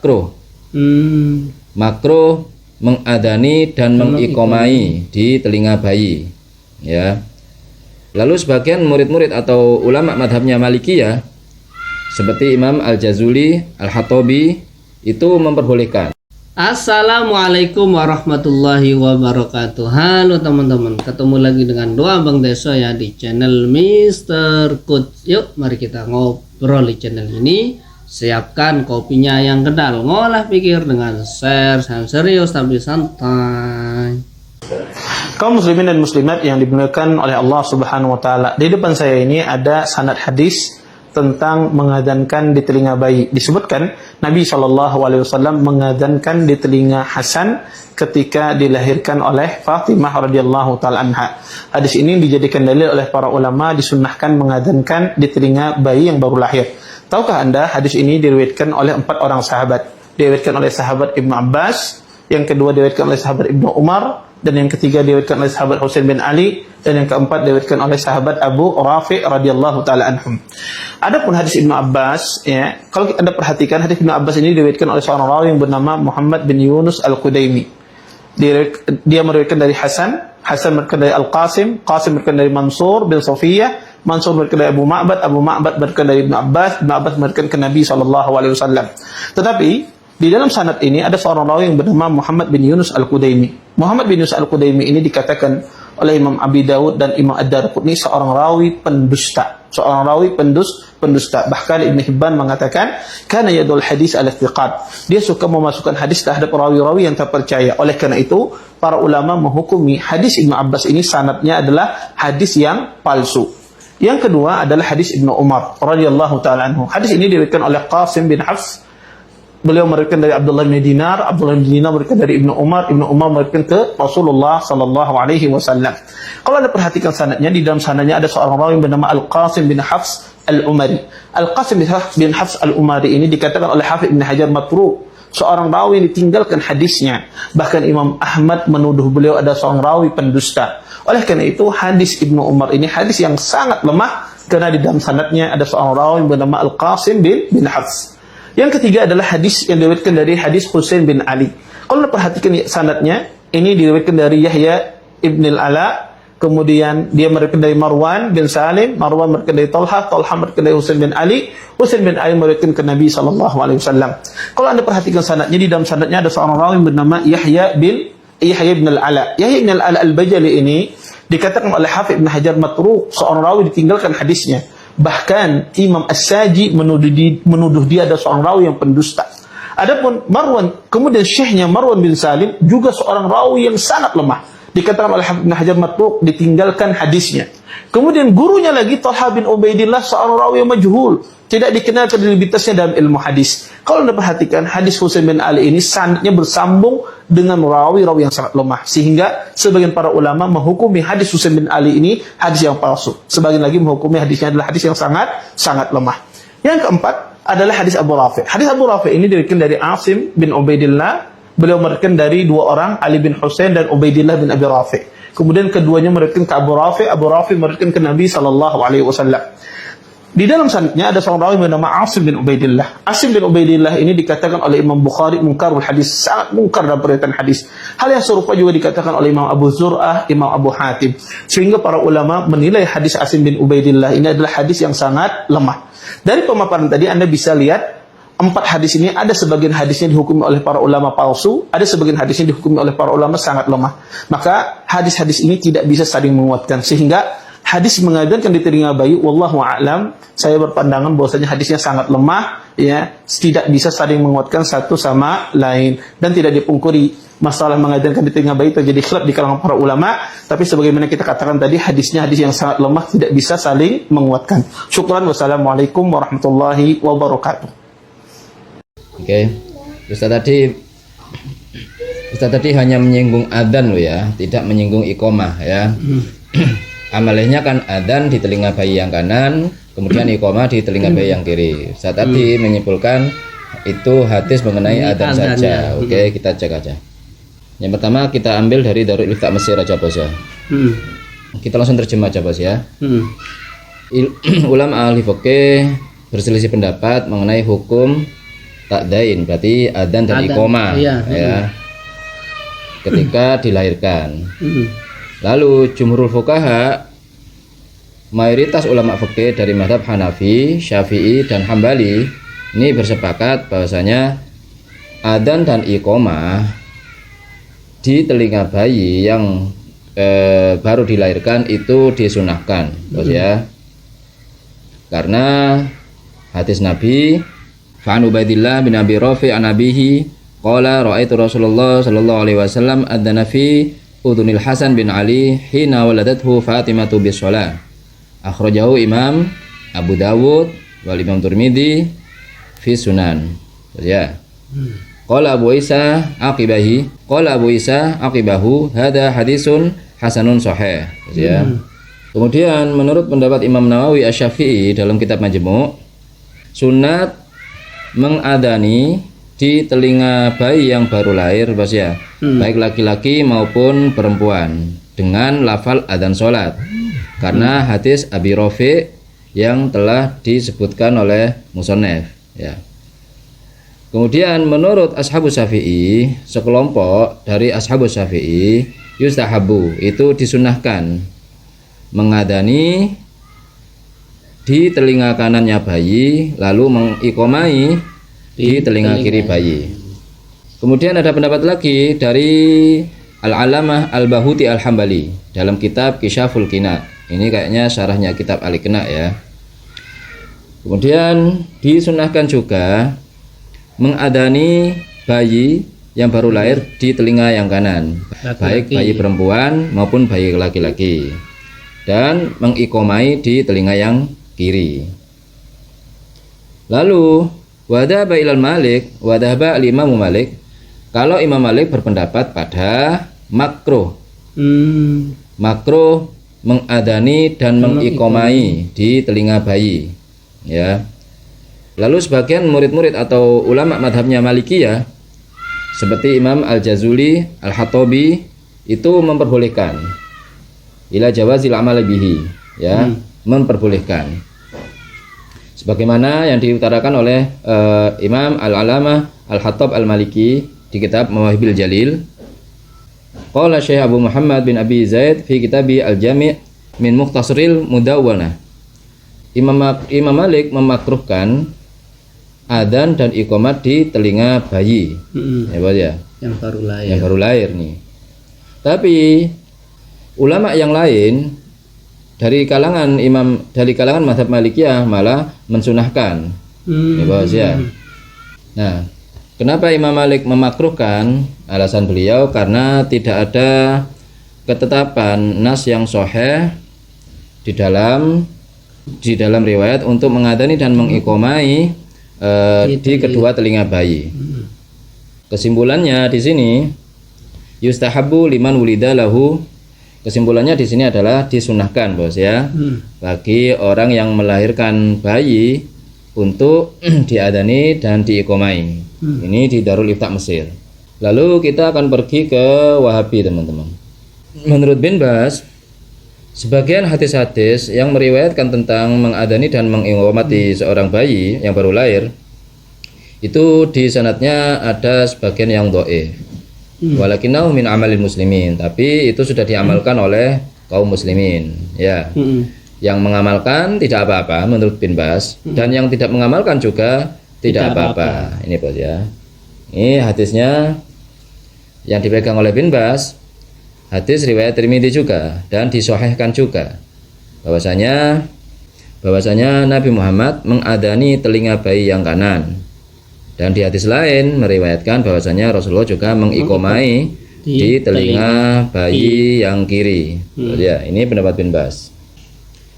makruh. Makruh mengadani dan mengikomai di telinga bayi, ya. Lalu sebagian murid-murid atau ulama madhabnya Malikiyah seperti Imam Al-Jazuli, Al-Hatabi itu memperbolehkan. Assalamualaikum warahmatullahi wabarakatuh. Halo teman-teman, ketemu lagi dengan Doa Bang Deso ya di channel Mr. Coach. Yuk mari kita ngobrol di channel ini. Siapkan kopinya yang kental, ngolah pikir dengan share yang serius tapi santai. Kaum muslimin dan muslimat yang dimuliakan oleh Allah Subhanahu wa taala. Di depan saya ini ada sanad hadis tentang mengadzankan di telinga bayi. Disebutkan Nabi SAW mengadzankan di telinga Hasan ketika dilahirkan oleh Fatimah radhiyallahu taala anha. Hadis ini dijadikan dalil oleh para ulama disunnahkan mengadzankan di telinga bayi yang baru lahir. Tahukah Anda hadis ini diriwayatkan oleh 4 orang sahabat. Diriwayatkan oleh sahabat Ibnu Abbas, yang kedua diriwayatkan oleh sahabat Ibnu Umar, dan yang ketiga diriwayatkan oleh sahabat Husain bin Ali, dan yang keempat diriwayatkan oleh sahabat Abu Rafi radhiyallahu taala anhum. Adapun hadis Ibnu Abbas, ya, kalau Anda perhatikan hadis Ibnu Abbas ini diriwayatkan oleh seorang rawi yang bernama Muhammad bin Yunus Al-Qudaimi. Dia meriwayatkan dari Hasan meriwayatkan dari Al-Qasim meriwayatkan dari Mansur bin Safiyah, Mansur meriwayatkan dari Abu Ma'bad meriwayatkan dari Ibnu Abbas meriwayatkan ke Nabi SAW. Tetapi di dalam sanad ini ada seorang rawi yang bernama Muhammad bin Yunus Al-Qudaimi. Muhammad bin Yunus Al-Qudaimi ini dikatakan oleh Imam Abi Dawud dan Imam Ad-Darqutni seorang rawi pendusta. Bahkan Ibn Hibban mengatakan kana yadul hadis ala thiqat. Dia suka memasukkan hadis terhadap rawi-rawi yang terpercaya. Oleh karena itu, para ulama menghukumi hadis Ibnu Abbas ini sanadnya adalah hadis yang palsu. Yang kedua adalah hadis Ibnu Umar radhiyallahu taala anhu. Hadis ini diriwayatkan oleh Qasim bin Hafs. Beliau meriwayatkan dari Abdullah bin Dinar meriwayatkan dari Ibnu Umar meriwayatkan ke Rasulullah sallallahu alaihi wasallam. Kalau Anda perhatikan sanadnya, di dalam sanadnya ada seorang rawi yang bernama Al-Qasim bin Hafs Al-Umari. Al-Qasim bin Hafs Al-Umari ini dikatakan oleh Hafidz Ibnu Hajar matruk, seorang rawi yang ditinggalkan hadisnya. Bahkan Imam Ahmad menuduh beliau ada seorang rawi pendusta. Oleh karena itu, hadis Ibnu Umar ini hadis yang sangat lemah karena di dalam sanadnya ada seorang rawi yang bernama Al-Qasim bin Hafs. Yang ketiga adalah hadis yang diriwayatkan dari hadis Husain bin Ali. Kalau Anda perhatikan sanadnya, ini diriwayatkan dari Yahya ibn al-Ala, kemudian dia meriwayatkan dari Marwan bin Salim, Marwan meriwayatkan dari Talha meriwayatkan dari Husain bin Ali meriwayatkan ke Nabi sallallahu alaihi wasallam. Kalau Anda perhatikan sanadnya, di dalam sanadnya ada seorang rawi yang bernama Yahya ibn al-Ala. Yahya ibn al-Ala al-Bajali ini dikatakan oleh Hafidz Ibnu Hajar matruk, seorang rawi ditinggalkan hadisnya. Bahkan Imam As-Saji menuduh dia ada seorang rawi yang pendusta. Adapun Marwan, kemudian syekhnya Marwan bin Salim juga seorang rawi yang sangat lemah. Dikatakan oleh Ibnu Hajar matruk, ditinggalkan hadisnya. Kemudian gurunya lagi Talha bin Ubaidillah, seorang rawi yang majhul, tidak dikenal kredibilitasnya dalam ilmu hadis. Kalau Anda perhatikan hadis Husain bin Ali ini sanadnya bersambung dengan rawi-rawi yang sangat lemah, sehingga sebagian para ulama menghukumi hadis Husain bin Ali ini hadis yang palsu. Sebagian lagi menghukumi hadisnya adalah hadis yang sangat lemah. Yang keempat adalah hadis Abu Rafi. Hadis Abu Rafi ini diriwayatkan dari Asim bin Ubaidillah. Beliau meriwayatkan dari 2 orang, Ali bin Husain dan Ubaidillah bin Abi Rafi. Kemudian keduanya meriwayatkan ke Abu Rafi meriwayatkan ke Nabi sallallahu alaihi wasallam. Di dalam sanadnya ada seorang rawi bernama Asim bin Ubaidillah. Asim bin Ubaidillah ini dikatakan oleh Imam Bukhari munkarul hadis, sangat mungkar dalam periwayatan hadis. Hal yang serupa juga dikatakan oleh Imam Abu Zur'ah, Imam Abu Hatim. Sehingga para ulama menilai hadis Asim bin Ubaidillah ini adalah hadis yang sangat lemah. Dari pemaparan tadi Anda bisa lihat 4 hadis ini ada sebagian hadisnya dihukumi oleh para ulama palsu, ada sebagian hadisnya dihukumi oleh para ulama sangat lemah. Maka hadis-hadis ini tidak bisa saling menguatkan, sehingga hadis mengadzankan di telinga bayi, wallahu a'lam, saya berpandangan bahwasanya hadisnya sangat lemah, ya, tidak bisa saling menguatkan satu sama lain, dan tidak dipungkiri masalah mengadzankan di telinga bayi terjadi khilaf di kalangan para ulama. Tapi sebagaimana kita katakan tadi, hadisnya hadis yang sangat lemah, tidak bisa saling menguatkan. Syukran, wassalamualaikum warahmatullahi wabarakatuh. Oke. Ustaz tadi hanya menyinggung adzan loh ya, tidak menyinggung iqamah ya. Amalnya kan adzan di telinga bayi yang kanan, kemudian iqamah di telinga bayi yang kiri. Saya tadi menyimpulkan itu hadis mengenai adzan saja. Oke, kita cek aja. Yang pertama kita ambil dari Darul Ifta Mesir aja Bos ya. Kita langsung terjemah aja Bos ya. Ulama ahli fikih berselisih pendapat mengenai hukum takdain, berarti adzan dan Adzan, iqamah iya. ya. Ketika dilahirkan. Mm-mm. Lalu jumhurul fuqaha, mayoritas ulama fikih dari mazhab Hanafi, Syafi'i dan Hambali ini bersepakat bahwasanya adzan dan iqamah di telinga bayi yang baru dilahirkan itu disunahkan, bos ya. Karena hadis Nabi, Fa'an Ubaidillah bin Abi Rafi' an abihi qala ra'aitu Rasulullah sallallahu alaihi wasallam adzana fi udhunil Hasan bin Ali hina waladathu Fatimatu bis shalah. Akhrajahu Imam Abu Dawud wal Imam Tirmidzi fi Sunan. Ya. Qala Abu Isa aqibahu hadza hadisun hasanun sahih. Ya. Kemudian menurut pendapat Imam Nawawi Asy-Syafi'i dalam kitab Majmu', sunat mengadani di telinga bayi yang baru lahir, bos ya, baik laki-laki maupun perempuan dengan lafal adzan salat. Karena hadis Abi Rafi' yang telah disebutkan oleh musannaf, ya. Kemudian menurut Ashabus Syafi'i, sekelompok dari Ashabus Syafi'i, yustahabu, itu disunahkan mengadani di telinga kanannya bayi lalu mengiqomai di telinga kiri bayi. Kemudian ada pendapat lagi dari Al-Alamah Al-Bahuti Al-Hambali dalam kitab Kisyaful Qina. Ini kayaknya syarahnya kitab Al-Iqna ya. Kemudian disunahkan juga mengadani bayi yang baru lahir di telinga yang kanan, baik bayi perempuan maupun bayi laki-laki, dan mengiqomai di telinga yang kiri. Lalu wadhaba ilal Malik, wadhaba al-Imam Malik, kalau Imam Malik berpendapat pada makruh. Makruh mengadani dan mengiqomai di telinga bayi, ya. Lalu sebagian murid-murid atau ulama madhabnya Malikiyah seperti Imam Al-Jazuli, Al-Hatabi itu memperbolehkan ila jawazil amal bihi, ya, memperbolehkan. Sebagaimana yang diutarakan oleh Imam Al-Alamah Al-Hattab Al-Maliki di kitab Mawahibil Jalil. Qala Syekh Abu Muhammad bin Abi Zaid fi kitabi Al-Jami' min Mukhtasaril Mudawwanah. Imam Malik memakruhkan adzan dan iqamat di telinga bayi, ya, Bos ya, yang baru lahir. Yang baru lahir nih. Tapi ulama yang lain dari kalangan mazhab Malikiyah malah mensunahkan, ya, Bos ya. Nah, kenapa Imam Malik memakruhkan? Alasan beliau karena tidak ada ketetapan nas yang sahih di dalam riwayat untuk mengadani dan mengiqomai di kedua telinga bayi. Kesimpulannya di sini yustahabu liman wulida lahu. Kesimpulannya di sini adalah disunahkan, Bos ya, bagi orang yang melahirkan bayi untuk diadani dan diiqomai. Ini di Darul Ifta Mesir. Lalu kita akan pergi ke Wahabi, teman-teman. Menurut Bin Bas, sebagian hadis-hadis yang meriwayatkan tentang mengadani dan mengiqomati seorang bayi yang baru lahir itu di sanadnya ada sebagian yang dhaif. Walakinahu min amalil muslimin, tapi itu sudah diamalkan oleh kaum muslimin, ya. Yang mengamalkan tidak apa-apa menurut Bin Bas, dan yang tidak mengamalkan juga tidak apa-apa. Ini, Bos ya. Ini hadisnya yang dipegang oleh Bin Bas, hadis riwayat Tirmidzi juga, dan disahihkan juga bahwasanya Nabi Muhammad mengadani telinga bayi yang kanan. Dan di hadis lain meriwayatkan bahwasanya Rasulullah juga mengiqomai di telinga bayi yang kiri. Ya, ini pendapat Bin Bas.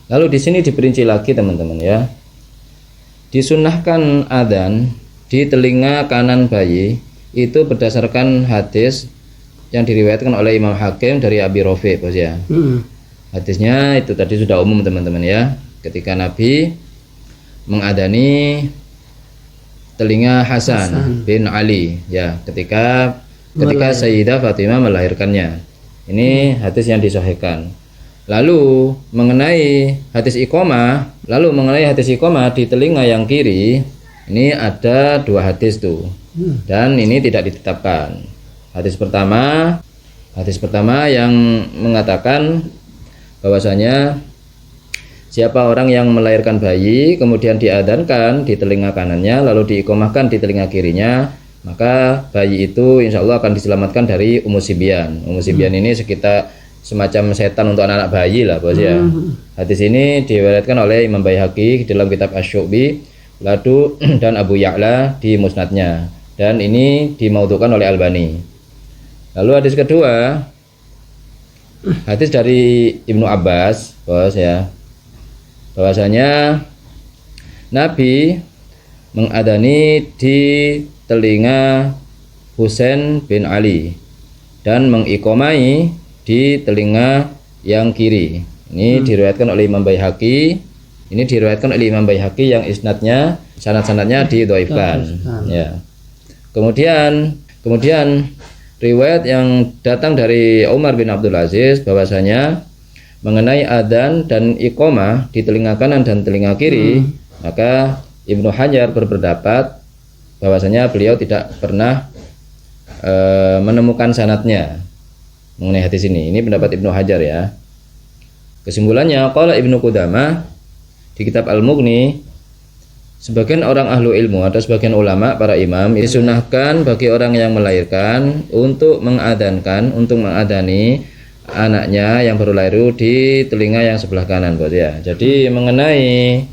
Lalu di sini diperinci lagi, teman-teman ya. Disunnahkan adzan di telinga kanan bayi itu berdasarkan hadis yang diriwayatkan oleh Imam Hakim dari Abi Rafi', Bos ya. Hadisnya itu tadi sudah umum, teman-teman ya. Ketika Nabi mengadani telinga Hasan bin Ali, ya, ketika Sayyidah Fatimah melahirkannya. Ini hadis yang disahihkan. Lalu mengenai hadis iqamah di telinga yang kiri Ini ada 2 hadis tuh. Dan ini tidak ditetapkan. Hadis pertama yang mengatakan bahwasanya siapa orang yang melahirkan bayi kemudian diadzankan di telinga kanannya lalu diiqomahkan di telinga kirinya, maka bayi itu insya Allah akan diselamatkan dari umusibyan. Umusibyan ini sekitar semacam setan untuk anak-anak bayi lah bos ya. Hadis ini diriwayatkan oleh Imam Baihaqi dalam kitab Asy-Syu'bi lalu dan Abu Ya'la di musnadnya, dan ini dimaudhukan oleh Albani. Lalu hadis kedua, hadis dari Ibnu Abbas bos ya, bahwasanya Nabi mengadani di telinga Husain bin Ali dan mengiqomai di telinga yang kiri. Ini diriwayatkan oleh Imam Baihaqi. Ini diriwayatkan oleh Imam Baihaqi yang isnadnya sanad-sanadnya didhaifkan. Ya. Kemudian riwayat yang datang dari Umar bin Abdul Aziz bahwasanya mengenai adzan dan iqomah di telinga kanan dan telinga kiri, maka Ibnu Hajar berpendapat bahwasanya beliau tidak pernah menemukan sanadnya mengenai hadis ini. Ini pendapat Ibnu Hajar ya. Kesimpulannya, qala Ibnu Qudamah di kitab Al-Mughni, sebagian orang ahlu ilmu atau sebagian ulama para imam disunahkan bagi orang yang melahirkan untuk mengadani anaknya yang baru lahir di telinga yang sebelah kanan bos ya. Jadi mengenai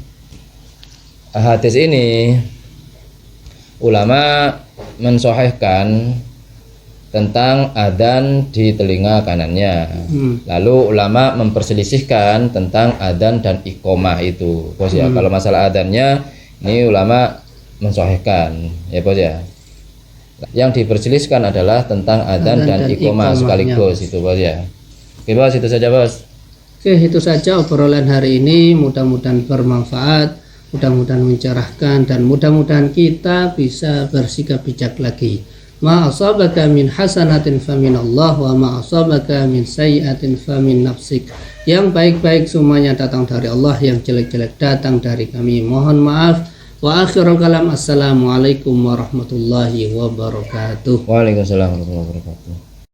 hadis ini ulama mensahihkan tentang adzan di telinga kanannya. Lalu ulama memperselisihkan tentang adzan dan iqomah itu bos ya. Kalau masalah adzannya ini ulama mensahihkan ya bos ya. Yang diperselisihkan adalah tentang adzan dan iqomah sekaligus itu bos ya. Oke bos, itu saja bos. Oke, itu saja obrolan hari ini. Mudah-mudahan bermanfaat, mudah-mudahan mencerahkan, dan mudah-mudahan kita bisa bersikap bijak lagi. Ma asabaka min hasanatin famin Allah wa ma asabaka min sayyi'atin famin nafsik. Yang baik-baik semuanya datang dari Allah, yang jelek-jelek datang dari kami. Mohon maaf. Wa akhirul kalam, assalamualaikum warahmatullahi wabarakatuh. Waalaikumsalam warahmatullahi wabarakatuh.